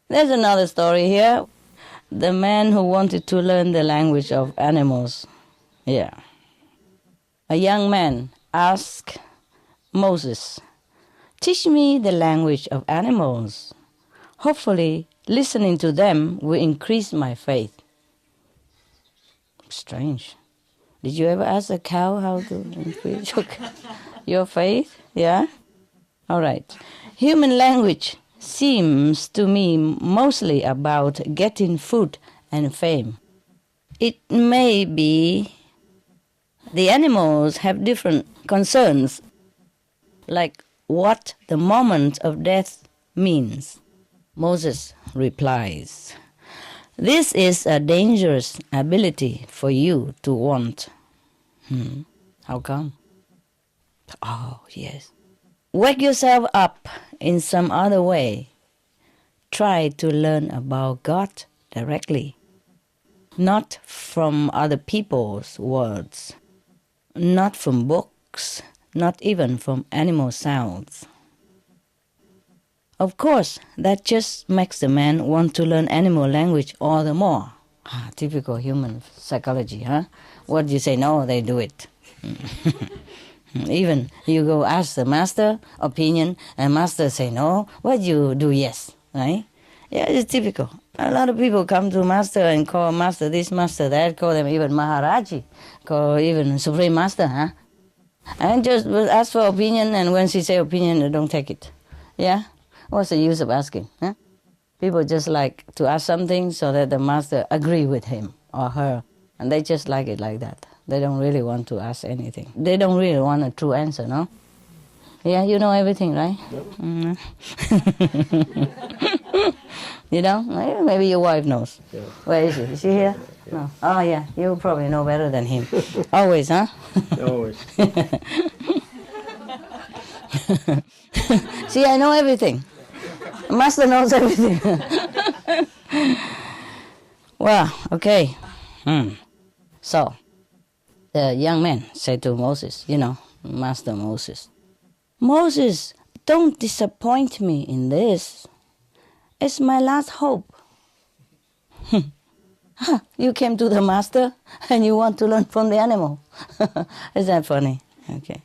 There's another story here. The man who wanted to learn the language of animals. Yeah. A young man asked Moses, "Teach me the language of animals. Hopefully, listening to them will increase my faith." Strange. Did you ever ask a cow how to increase your faith? Yeah? All right. Human language seems to me mostly about getting food and fame. It may be the animals have different concerns, like what the moment of death means. Moses replies, "This is a dangerous ability for you to want." How come? Oh, yes. Wake yourself up in some other way. Try to learn about God directly, not from other people's words, not from books, not even from animal sounds. Of course, that just makes the man want to learn animal language all the more. Typical human psychology, huh? What you say no, they do it. Even you go ask the master opinion, and master say no, what you do yes, right? Yeah, it's typical. A lot of people come to master and call master this, master that, call them even Maharaji, call even Supreme Master, huh? And just ask for opinion, and when she say opinion, they don't take it. Yeah? What's the use of asking, huh? People just like to ask something so that the master agree with him or her, and they just like it like that. They don't really want to ask anything. They don't really want a true answer, no? Yeah, you know everything, right? Yep. You know? Maybe your wife knows. Yeah. Where is she? Is she here? Yeah. No. Oh, yeah. You probably know better than him. Always, huh? Always. See, I know everything. Master knows everything. Well, okay. So, the young man said to Moses, Master Moses, "Moses, don't disappoint me in this. It's my last hope." You came to the master and you want to learn from the animal. Isn't that funny? Okay.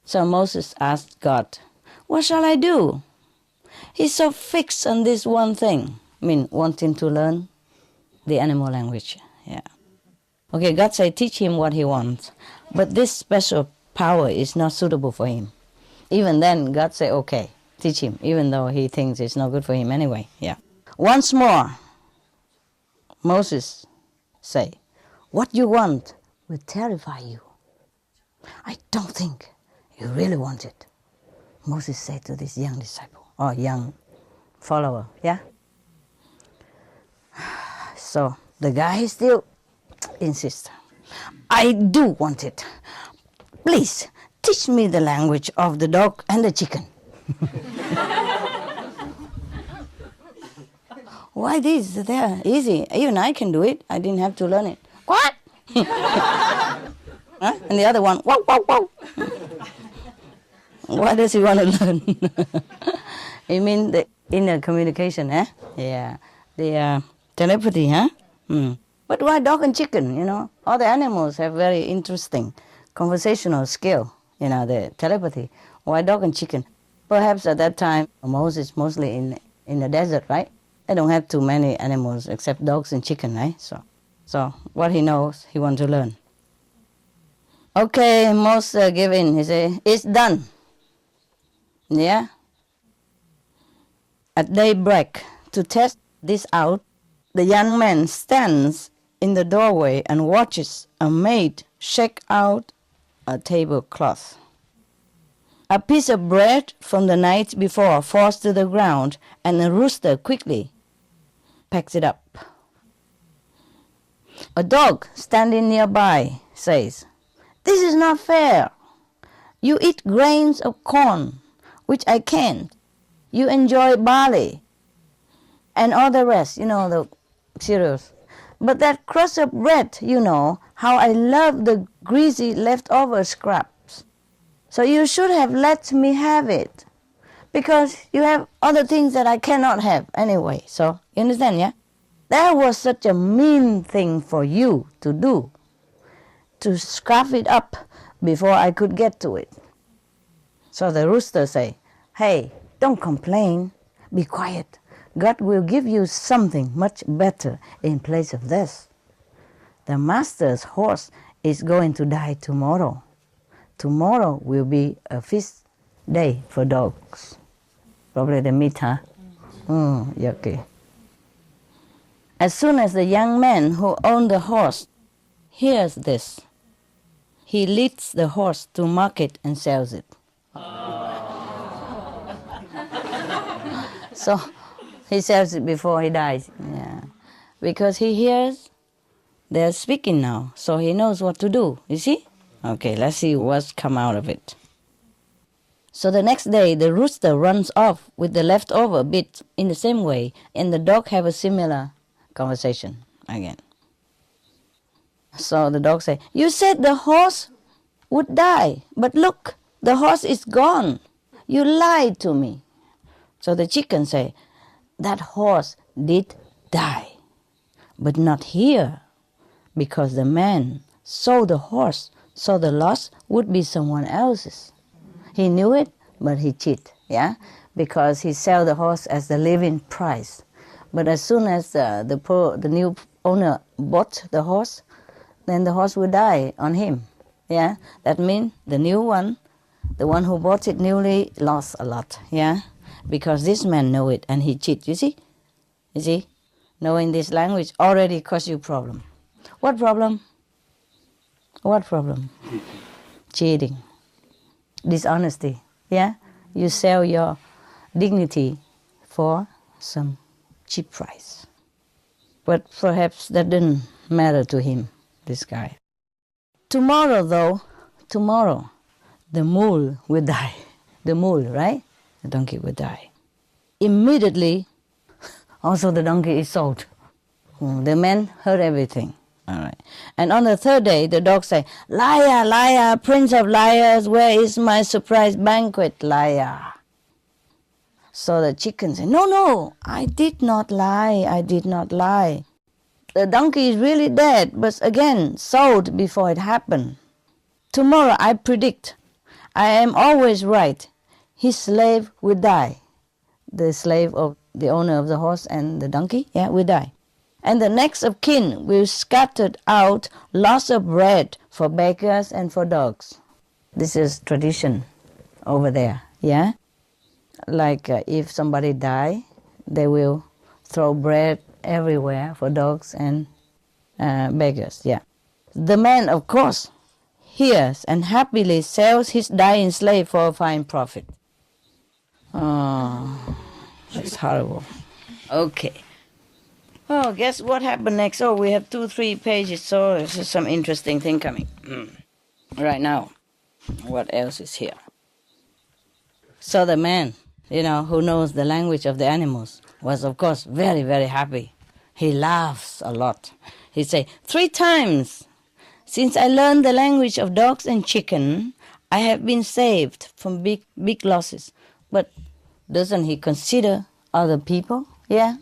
So Moses asked God, "What shall I do?" He's so fixed on this one thing. Wanting to learn the animal language. Yeah. Okay, God said, teach him what he wants. But this special power is not suitable for him. Even then, God said, okay, teach him, even though he thinks it's not good for him anyway. Yeah. Once more, Moses say, "What you want will terrify you. I don't think you really want it." Moses said to this young disciple, or young follower, yeah? So the guy still insists, "I do want it. Please, teach me the language of the dog and the chicken." Why this? They're easy. Even I can do it. I didn't have to learn it. What? Huh? And the other one, wow, wow, wow. Why does he want to learn? You mean the inner communication, eh? Yeah. The telepathy, huh? But why dog and chicken, All the animals have very interesting conversational skill, the telepathy. Why dog and chicken? Perhaps at that time, Moses mostly in the desert, right? They don't have too many animals except dogs and chicken, right? So what he knows, he wants to learn. Okay, Moses gave in. He said, "It's done." Yeah? At daybreak, to test this out, the young man stands in the doorway and watches a maid shake out a tablecloth. A piece of bread from the night before falls to the ground, and the rooster quickly picks it up. A dog standing nearby says, "This is not fair. You eat grains of corn, which I can't. You enjoy barley and all the rest, the cereals. But that crust of bread, how I love the greasy leftover scraps. So you should have let me have it. Because you have other things that I cannot have anyway. So, you understand, yeah? That was such a mean thing for you to do, to scrap it up before I could get to it. So the rooster say, hey, don't complain, be quiet. God will give you something much better in place of this. The master's horse is going to die tomorrow. Tomorrow will be a feast day for dogs. Probably the meat, huh? Yeah, okay. As soon as the young man who owned the horse hears this, he leads the horse to market and sells it. So he sells it before he dies. Yeah. Because he hears they're speaking now, so he knows what to do. You see? Okay, let's see what's come out of it. So the next day, the rooster runs off with the leftover bit in the same way, and the dog have a similar conversation again. So the dog say, you said the horse would die, but look, the horse is gone. You lied to me. So the chicken say, that horse did die, but not here, because the man sold the horse, so the loss would be someone else's. He knew it, but he cheated, yeah? Because he sell the horse as the living price. But as soon as the new owner bought the horse, then the horse would die on him, yeah? That means the new one, the one who bought it newly, lost a lot, yeah? Because this man know it and he cheat, you see? You see? Knowing this language already cause you problem. What problem? What problem? Cheating. Dishonesty, yeah? You sell your dignity for some cheap price. But perhaps that didn't matter to him, this guy. Tomorrow, though, tomorrow, the mule will die. The mule, right? The donkey will die. Immediately, also the donkey is sold. The man heard everything. All right. And on the third day, the dog say, liar, liar, prince of liars, where is my surprise banquet, liar? So the chicken say, no, no, I did not lie, I did not lie. The donkey is really dead, but again, sold before it happened. Tomorrow I predict, I am always right, his slave will die. The slave of the owner of the horse and the donkey, yeah, will die. And the next of kin will scatter out lots of bread for beggars and for dogs. This is tradition over there, yeah? Like if somebody die, they will throw bread everywhere for dogs and beggars, yeah. The man, of course, hears and happily sells his dying slave for a fine profit. Oh, that's horrible. Okay. Oh, guess what happened next? Oh, we have 2-3 pages, so there's some interesting thing coming. Right now, what else is here? So the man, who knows the language of the animals, was of course very, very happy. He laughs a lot. He say, 3 times since I learned the language of dogs and chicken, I have been saved from big losses. But doesn't he consider other people? Yeah?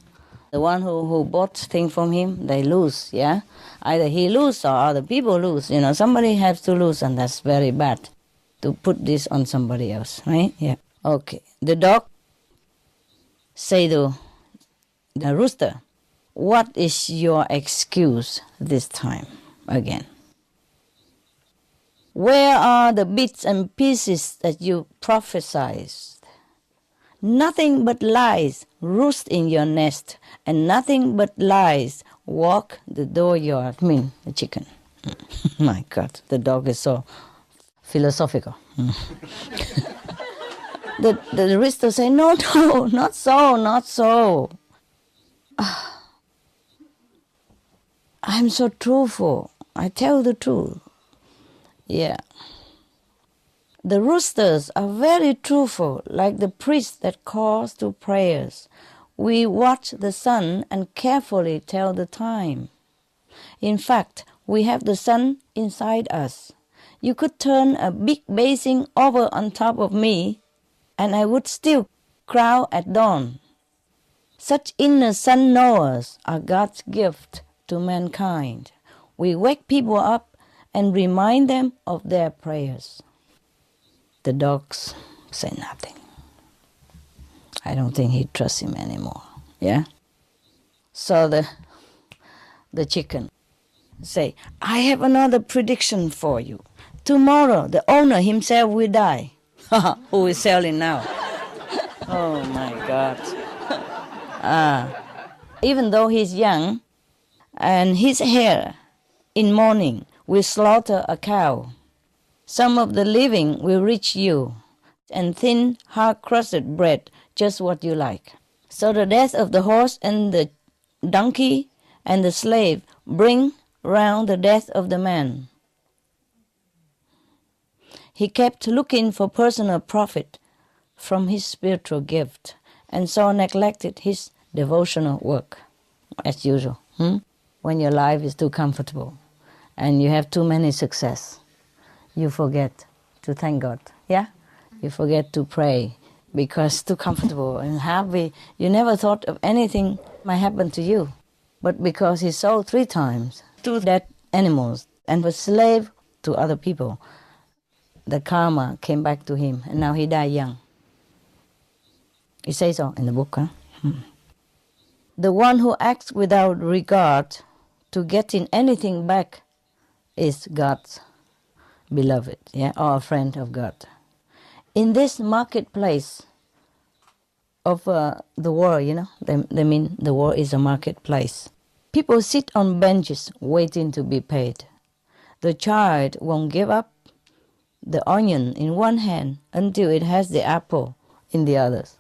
The one who bought things from him, they lose, yeah? Either he lose or other people lose. Somebody has to lose, and that's very bad to put this on somebody else, right? Yeah. Okay. The dog say to the rooster, what is your excuse this time again? Where are the bits and pieces that you prophesied? Nothing but lies roost in your nest, and nothing but lies walk the dooryard. The chicken. My God, the dog is so philosophical. The rooster say, no, not so, not so. I'm so truthful. I tell the truth. Yeah. The roosters are very truthful, like the priest that calls to prayers. We watch the sun and carefully tell the time. In fact, we have the sun inside us. You could turn a big basin over on top of me, and I would still crow at dawn. Such inner sun knowers are God's gift to mankind. We wake people up and remind them of their prayers. The dogs say nothing. I don't think he trusts him anymore. Yeah? So the chicken say, I have another prediction for you. Tomorrow the owner himself will die. Who is selling now? Oh my God. Even though he's young, and his hair in morning will slaughter a cow. Some of the living will reach you, and thin, hard-crusted bread, just what you like. So the death of the horse and the donkey and the slave bring round the death of the man. He kept looking for personal profit from his spiritual gift, and so neglected his devotional work, as usual. When your life is too comfortable and you have too many success, you forget to thank God. Yeah? You forget to pray because too comfortable and happy. You never thought of anything might happen to you. But because he sold 3 times 2 dead animals and was slave to other people, the karma came back to him, and now he died young. It says so in the book. The one who acts without regard to getting anything back is God's beloved, yeah, or a friend of God. In this marketplace of the world, you know, they mean the world is a marketplace. People sit on benches waiting to be paid. The child won't give up the onion in one hand until it has the apple in the others.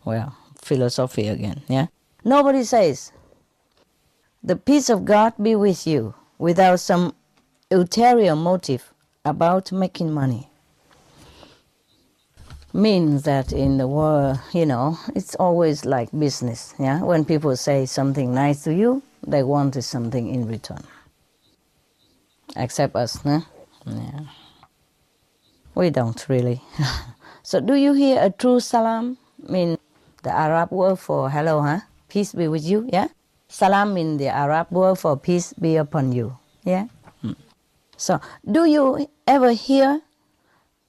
Well, philosophy again, yeah? Nobody says, the peace of God be with you, without some ulterior motive about making money. Means that in the world, you know, it's always like business, yeah? When people say something nice to you, they want something in return. Except us, huh? Yeah. We don't really. So do you hear a true salam? Mean the Arab word for hello, huh? Peace be with you, yeah? Salam means the Arab word for peace be upon you, yeah? So, do you ever hear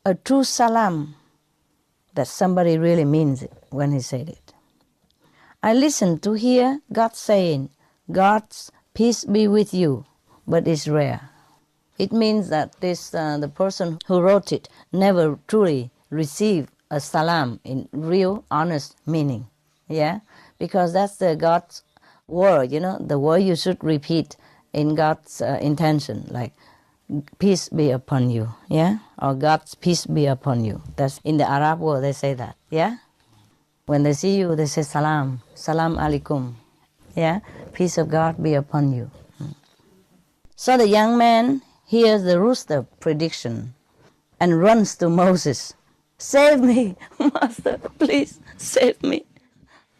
a true salam that somebody really means it when he said it? I listen to hear God saying, God's peace be with you, but it's rare. It means that the person who wrote it never truly received a salam in real, honest meaning, yeah? Because that's the God's word, you know, the word you should repeat in God's intention, like, peace be upon you, yeah? Or God's peace be upon you. That's in the Arab world, they say that, yeah? When they see you, they say salam, salam alaikum, yeah? Peace of God be upon you. So the young man hears the rooster prediction and runs to Moses. Save me, Master, please save me.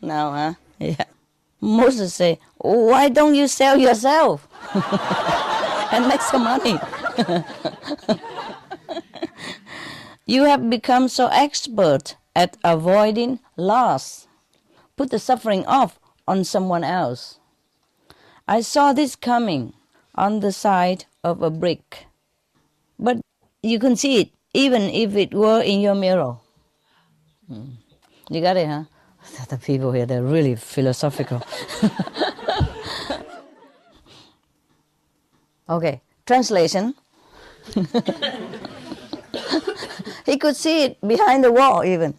Now, huh? Yeah. Moses say, why don't you sell yourself and make some money? You have become so expert at avoiding loss. Put the suffering off on someone else. I saw this coming on the side of a brick. But you can see it even if it were in your mirror. You got it, huh? The people here, they're really philosophical. Okay, translation. He could see it behind the wall even.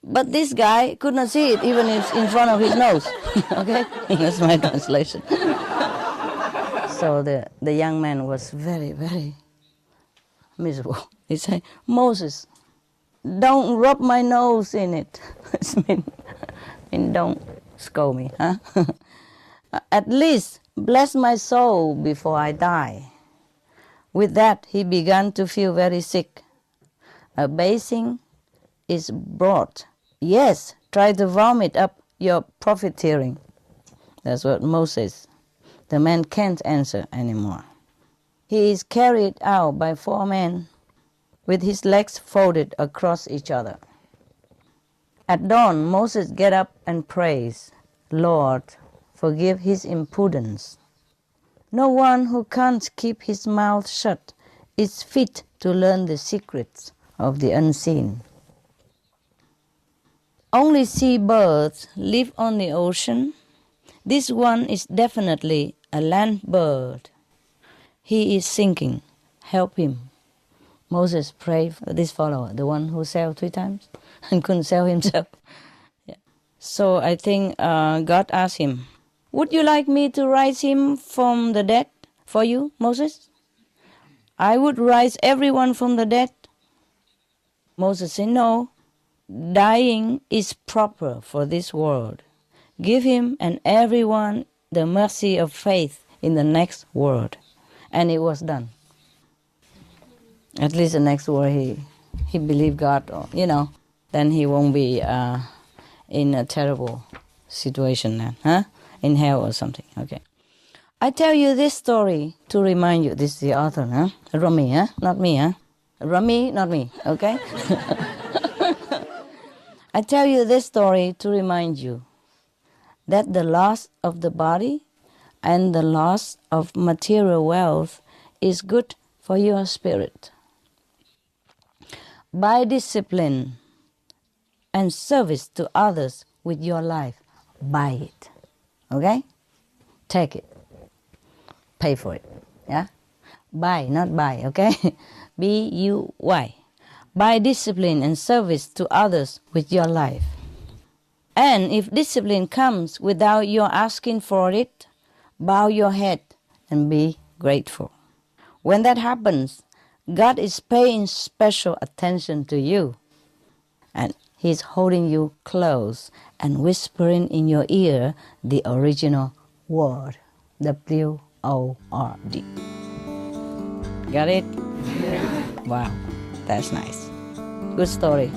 But this guy could not see it even if in front of his nose. Okay, that's my translation. So the young man was very, very miserable. He said, Moses, don't rub my nose in it. mean don't scold me, huh? At least bless my soul before I die. With that, he began to feel very sick. A basin is brought. Yes, try to vomit up your profiteering. That's what Moses. The man can't answer anymore. He is carried out by 4 men with his legs folded across each other. At dawn, Moses get up and prays, Lord, forgive his impudence. No one who can't keep his mouth shut is fit to learn the secrets of the unseen. Only seabirds live on the ocean. This one is definitely a land bird. He is sinking. Help him. Moses prayed for this follower, the one who sailed 3 times and couldn't sail himself. Yeah. So I think God asked him, would you like me to rise him from the dead for you, Moses? I would rise everyone from the dead. Moses said, no, dying is proper for this world. Give him and everyone the mercy of faith in the next world. And it was done. At least the next world he believed God, or, then he won't be in a terrible situation then, huh? In hell or something, okay. I tell you this story to remind you, this is the author, huh? Rami, huh? Not me, huh? Rami, not me, okay? I tell you this story to remind you that the loss of the body and the loss of material wealth is good for your spirit. By discipline and service to others with your life, buy it, okay? Take it. Pay for it, yeah? Buy, not buy, okay? B-U-Y. By discipline and service to others with your life. And if discipline comes without your asking for it, bow your head and be grateful. When that happens, God is paying special attention to you. And He's holding you close and whispering in your ear the original word. W-O-R-D. Got it? Wow, that's nice. Good story.